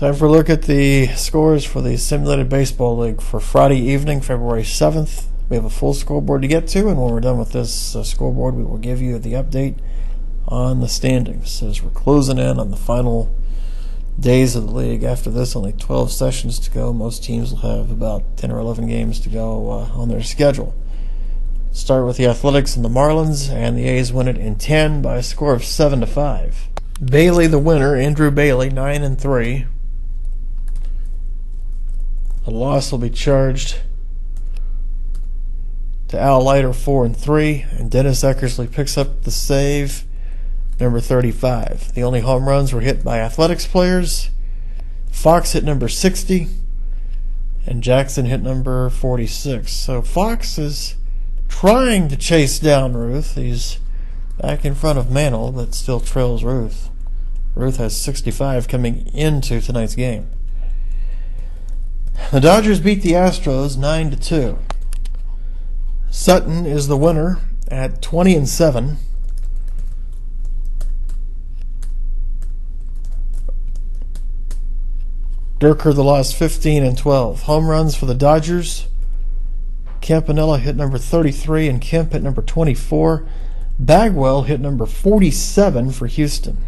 Time for a look at the scores for the Simulated Baseball League for Friday evening, February 7th. We have a full scoreboard to get to, and when we're done with this scoreboard, we will give you the update on the standings as we're closing in on the final days of the league. After this, only 12 sessions to go. Most teams will have about 10 or 11 games to go on their schedule. Start with the Athletics and the Marlins, and the A's win it in 10 by a score of 7-5. Bailey, the winner, Andrew Bailey, 9-3. A loss will be charged to Al Leiter, 4-3, and Dennis Eckersley picks up the save, number 35. The only home runs were hit by Athletics players. Fox hit number 60, and Jackson hit number 46. So Fox is trying to chase down Ruth. He's back in front of Mantle, but still trails Ruth. Ruth has 65 coming into tonight's game. The Dodgers beat the Astros 9-2. Sutton is the winner at 20-7. Durker the loss, 15-12. Home runs for the Dodgers. Campanella hit number 33 and Kemp hit number 24. Bagwell hit number 47 for Houston.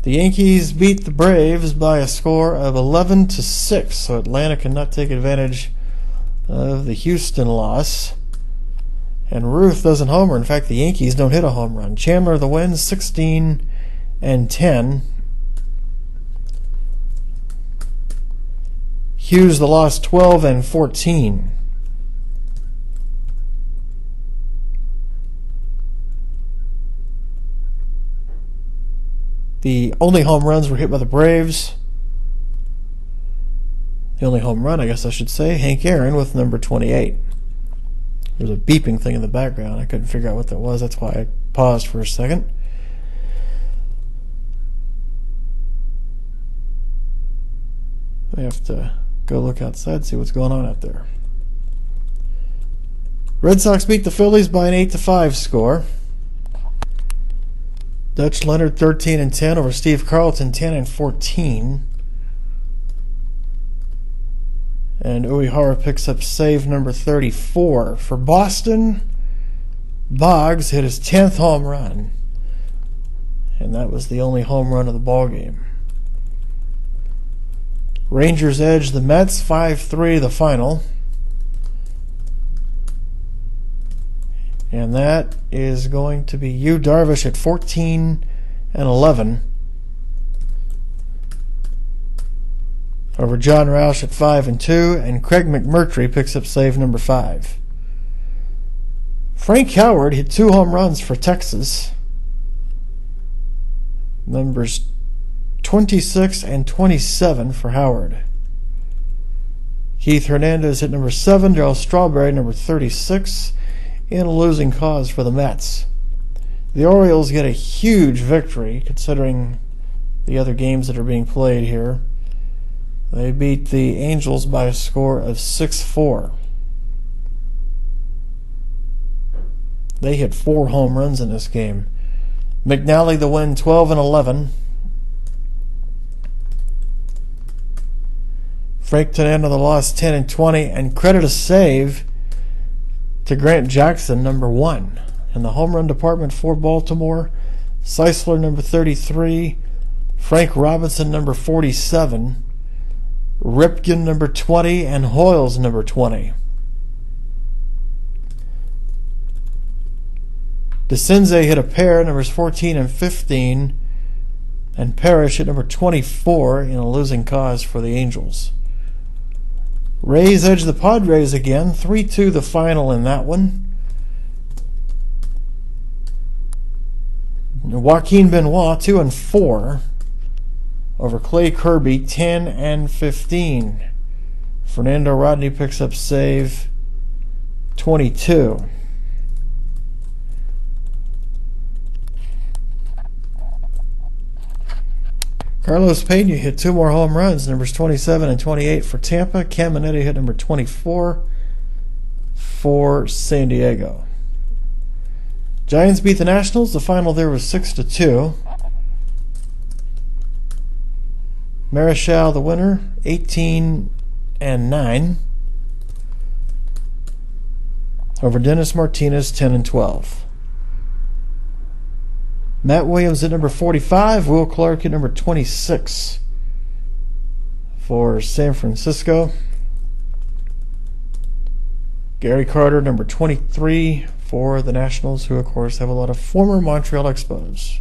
The Yankees beat the Braves by a score of 11-6, so Atlanta cannot take advantage of the Houston loss. And Ruth doesn't homer. In fact, the Yankees don't hit a home run. Chandler the win, 16-10. Hughes the loss, 12-14. The only home runs were hit by the Braves. The only home run, I guess I should say, Hank Aaron with number 28. There's a beeping thing in the background. I couldn't figure out what that was. That's why I paused for a second. I have to go look outside, see what's going on out there. Red Sox beat the Phillies by an 8-5 score. Dutch Leonard 13-10 over Steve Carlton 10-14. And Uehara picks up save number 34. For Boston, Boggs hit his 10th home run. And that was the only home run of the ballgame. Rangers edge the Mets 5-3 the final. And that is going to be Yu Darvish at 14-11 over John Roush at 5-2, and Craig McMurtry picks up save number 5. Frank Howard hit 2 home runs for Texas. Numbers 26 and 27 for Howard. Keith Hernandez hit number 7, Darryl Strawberry number 36, in a losing cause for the Mets. The Orioles get a huge victory considering the other games that are being played here. They beat the Angels by a score of 6-4. They hit 4 home runs in this game. McNally the win, 12-11. Frank Tanana the loss, 10-20, and credit a save to Grant Jackson, number 1. In the home run department for Baltimore, Seisler, number 33, Frank Robinson, number 47, Ripken, number 20, and Hoyles, number 20. DeCinze hit a pair, numbers 14 and 15, and Parrish hit number 24 in a losing cause for the Angels. Rays edge the Padres again, 3-2 the final in that one. Joaquin Benoit, 2-4 over Clay Kirby, 10-15. Fernando Rodney picks up save 22. Carlos Pena hit 2 more home runs, numbers 27 and 28 for Tampa. Caminiti hit number 24 for San Diego. Giants beat the Nationals. The final there was 6-2. Marichal, the winner, 18-9 over Dennis Martinez, 10-12. Matt Williams at number 45, Will Clark at number 26 for San Francisco. Gary Carter, number 23 for the Nationals, who of course have a lot of former Montreal Expos.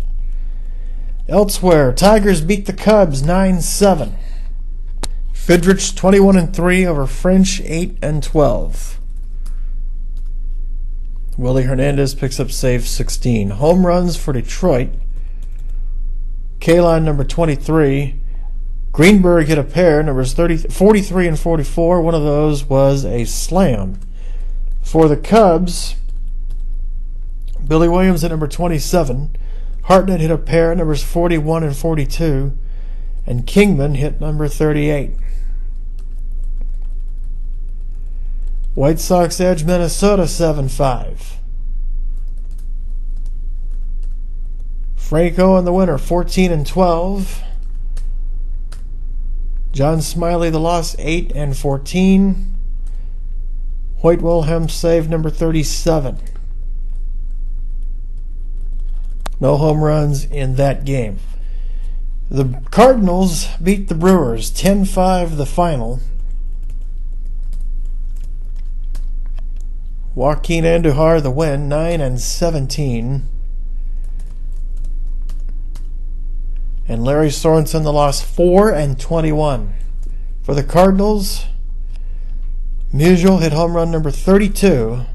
Elsewhere, Tigers beat the Cubs 9-7. Fidrich 21-3 over French 8-12. Willie Hernandez picks up save 16. Home runs for Detroit. Kaline, number 23. Greenberg hit a pair, numbers 43 and 44. One of those was a slam. For the Cubs, Billy Williams at number 27. Hartnett hit a pair, numbers 41 and 42. And Kingman hit number 38. White Sox edge Minnesota 7-5. Franco in the winner, 14-12. John Smiley the loss, 8-14. Hoyt Wilhelm save number 37. No home runs in that game. The Cardinals beat the Brewers 10-5 the final. Joaquin Andujar the win, 9-17. And Larry Sorensen the loss, 4-21. For the Cardinals, Musial hit home run number 32.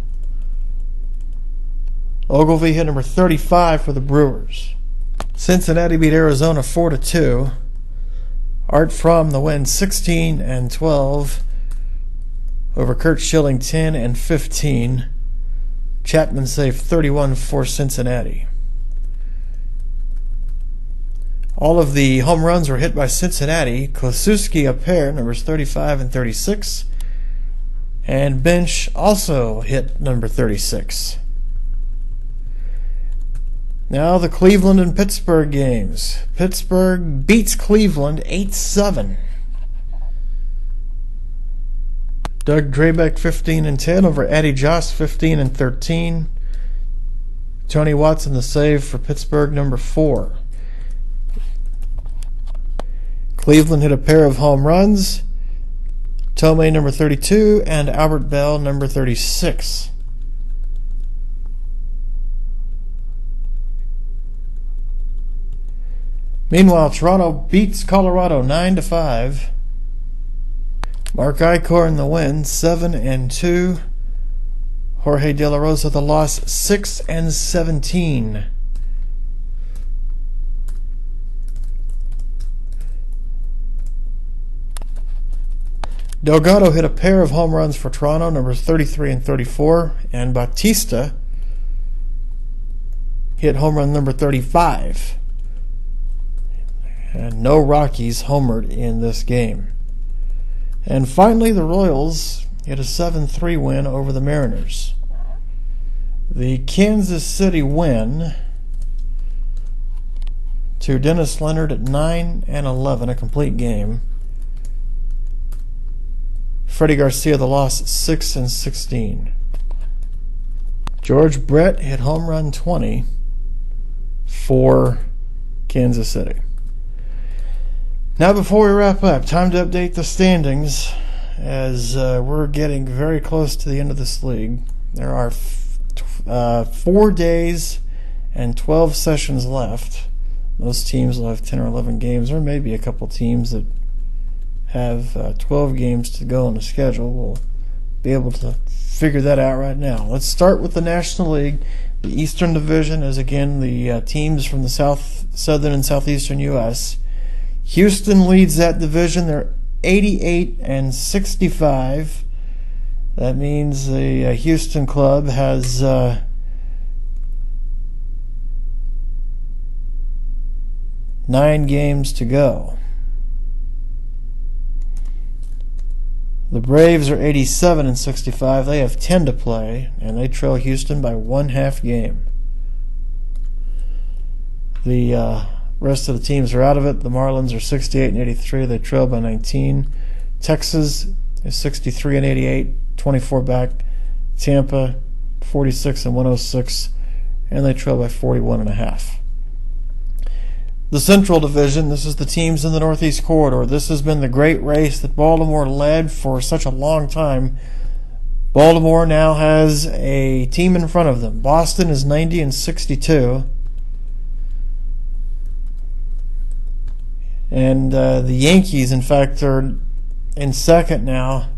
Ogilvie hit number 35 for the Brewers. Cincinnati beat Arizona 4-2. Art Fromm the win, 16-12 over Curt Schilling, 10-15. Chapman saved 31 for Cincinnati. All of the home runs were hit by Cincinnati. Kluszewski a pair, numbers 35 and 36. And Bench also hit number 36. Now the Cleveland and Pittsburgh games. Pittsburgh beats Cleveland 8-7. Doug Drabek 15-10 over Eddie Jost 15-13. Tony Watson the save for Pittsburgh, number 4. Cleveland hit a pair of home runs. Tomei number 32 and Albert Bell number 36. Meanwhile, Toronto beats Colorado 9-5. Mark Eichhorn in the win, 7-2. Jorge De La Rosa the loss, 6-17. Delgado hit a pair of home runs for Toronto, numbers 33 and 34, and Bautista hit home run number 35. And no Rockies homered in this game. And finally, the Royals hit a 7-3 win over the Mariners. The Kansas City win to Dennis Leonard at 9-11, a complete game. Freddie Garcia the loss, 6-16. George Brett hit home run 20 for Kansas City. Now, before we wrap up, time to update the standings as we're getting very close to the end of this league. There are 4 days and 12 sessions left. Most teams will have 10 or 11 games. There may be a couple teams that have 12 games to go on the schedule. We'll be able to figure that out right now. Let's start with the National League. The Eastern Division is again the teams from the southern and southeastern U.S. Houston leads that division. They're 88-65. That means the Houston club has 9 games to go. The Braves are 87-65. They have 10 to play, and they trail Houston by 1/2 game. The Rest of the teams are out of it. The Marlins are 68 and 83. They trail by 19. Texas is 63 and 88, 24 back. Tampa 46 and 106, and they trail by 41.5. The Central Division, this is the teams in the Northeast Corridor. This has been the great race that Baltimore led for such a long time. Baltimore now has a team in front of them. Boston is 90 and 62. And the Yankees, in fact, are in second now.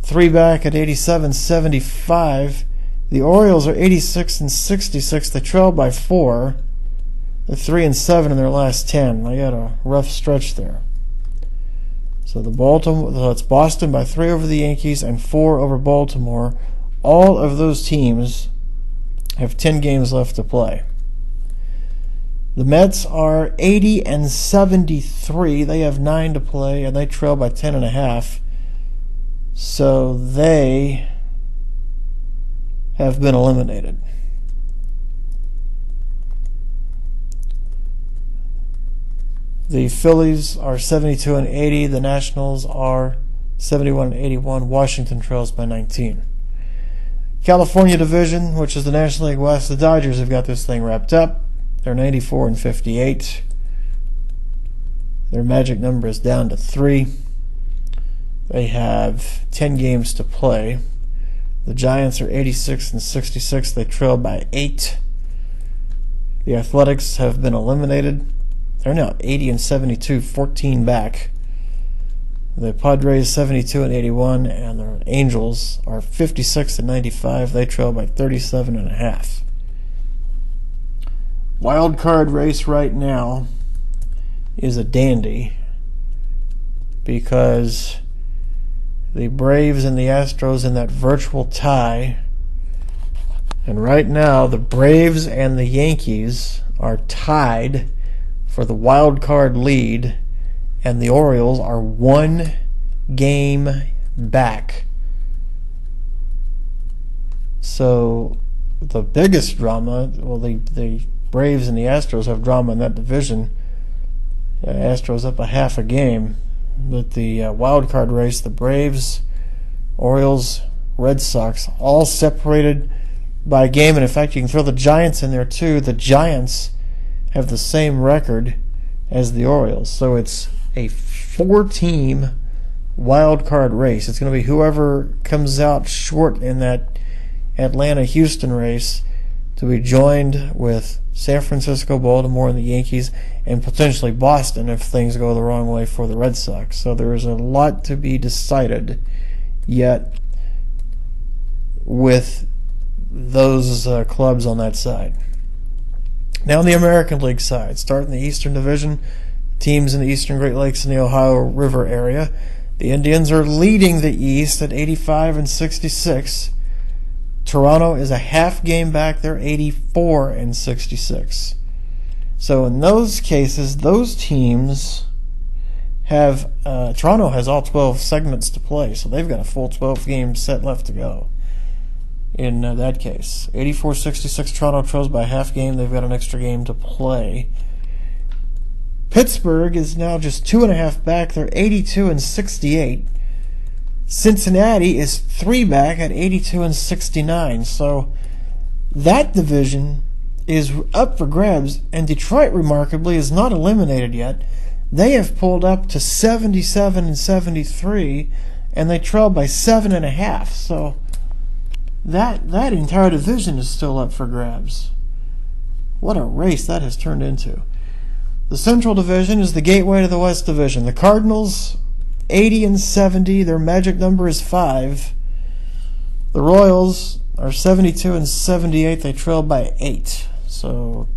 3 back at 87-75. The Orioles are 86 and 66. They trail by 4. They're 3 and 7 in their last 10. They had a rough stretch there. So it's Boston by 3 over the Yankees and 4 over Baltimore. All of those teams have 10 games left to play. The Mets are 80 and 73. They have 9 to play, and they trail by 10.5. So they have been eliminated. The Phillies are 72 and 80. The Nationals are 71 and 81. Washington trails by 19. California Division, which is the National League West, the Dodgers have got this thing wrapped up. They're 94 and 58. Their magic number is down to 3. They have 10 games to play. The Giants are 86 and 66. They trail by 8. The Athletics have been eliminated. They're now 80 and 72, 14 back. The Padres 72 and 81, and the Angels are 56 and 95. They trail by 37.5. Wild card race right now is a dandy because the Braves and the Astros in that virtual tie, and right now the Braves and the Yankees are tied for the wild card lead, and the Orioles are 1 game back. So the biggest drama, the Braves and the Astros have drama in that division. Astros up a half a game. But the wild card race, the Braves, Orioles, Red Sox, all separated by a game. And in fact, you can throw the Giants in there too. The Giants have the same record as the Orioles. So it's a 4-team wild card race. It's going to be whoever comes out short in that Atlanta-Houston race to be joined with San Francisco, Baltimore, and the Yankees, and potentially Boston if things go the wrong way for the Red Sox. So there is a lot to be decided yet with those clubs on that side. Now on the American League side, starting the Eastern Division, teams in the Eastern Great Lakes and the Ohio River area. The Indians are leading the East at 85 and 66. Toronto is a half game back. They're 84 and 66. So in those cases, those teams have Toronto has all 12 segments to play, so they've got a full 12-game set left to go. In that case, 84-66, Toronto trails by a half game. They've got an extra game to play. Pittsburgh is now just 2.5 back. They're 82 and 68. Cincinnati is 3 back at 82 and 69. So that division is up for grabs, and Detroit, remarkably, is not eliminated yet. They have pulled up to 77 and 73, and they trail by 7.5. So that entire division is still up for grabs. What a race that has turned into. The Central Division is the gateway to the West Division. The Cardinals, 80 and 70. Their magic number is 5. The Royals are 72 and 78. They trail by 8. So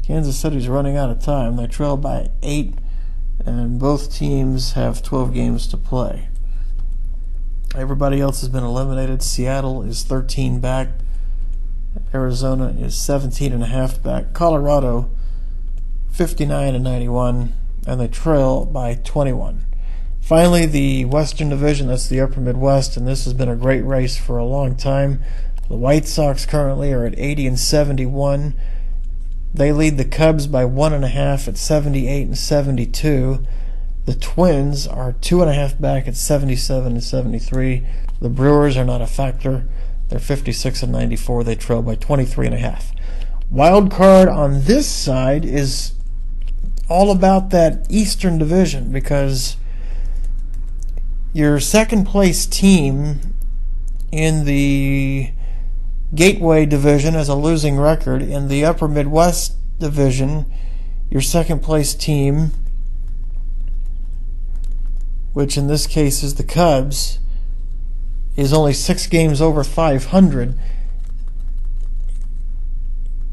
Kansas City's running out of time. They trail by 8, and both teams have 12 games to play. Everybody else has been eliminated. Seattle is 13 back. Arizona is 17.5 back. Colorado, 59 and 91, and they trail by 21. Finally, the Western Division, that's the Upper Midwest, and this has been a great race for a long time. The White Sox currently are at 80 and 71. They lead the Cubs by 1.5 at 78 and 72. The Twins are 2.5 back at 77 and 73. The Brewers are not a factor. They're 56 and 94. They trail by 23.5. Wild card on this side is all about that Eastern Division, because your second place team in the Gateway Division has a losing record. In the Upper Midwest Division, your second place team, which in this case is the Cubs, is only 6 games over 500.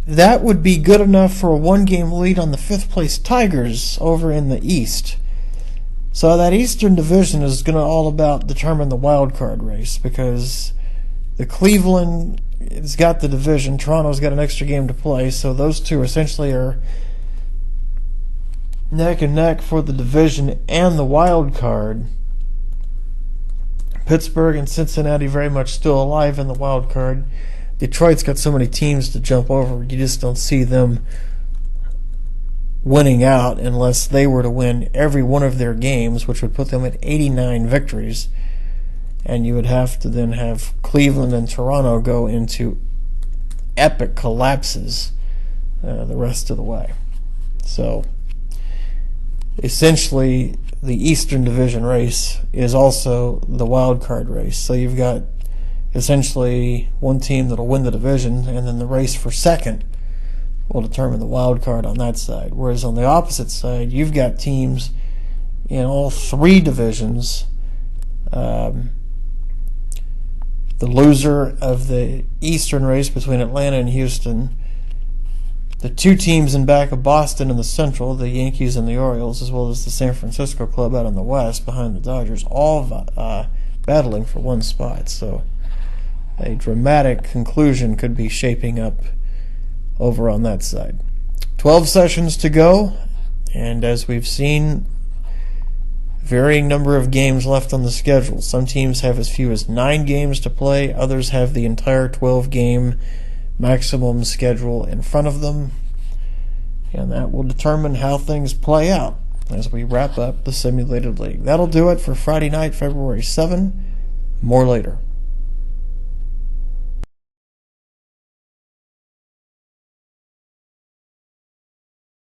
That would be good enough for a 1-game lead on the 5th place Tigers over in the East. So that Eastern Division is going to all about determine the wild card race, because the Cleveland has got the division, Toronto's got an extra game to play, so those two essentially are neck and neck for the division and the wild card. Pittsburgh and Cincinnati very much still alive in the wild card. Detroit's got so many teams to jump over, you just don't see them winning out unless they were to win every one of their games, which would put them at 89 victories. And you would have to then have Cleveland and Toronto go into epic collapses the rest of the way. So essentially, the Eastern Division race is also the wild card race. So you've got essentially one team that'll win the division, and then the race for second will determine the wild card on that side. Whereas on the opposite side, you've got teams in all 3 divisions. The loser of the Eastern race between Atlanta and Houston, the 2 teams in back of Boston in the Central, the Yankees and the Orioles, as well as the San Francisco club out in the West behind the Dodgers, all battling for 1 spot. So a dramatic conclusion could be shaping up over on that side. 12 sessions to go, and as we've seen, varying number of games left on the schedule. Some teams have as few as 9 games to play. Others have the entire 12-game maximum schedule in front of them. And that will determine how things play out as we wrap up the simulated league. That'll do it for Friday night, February 7. More later.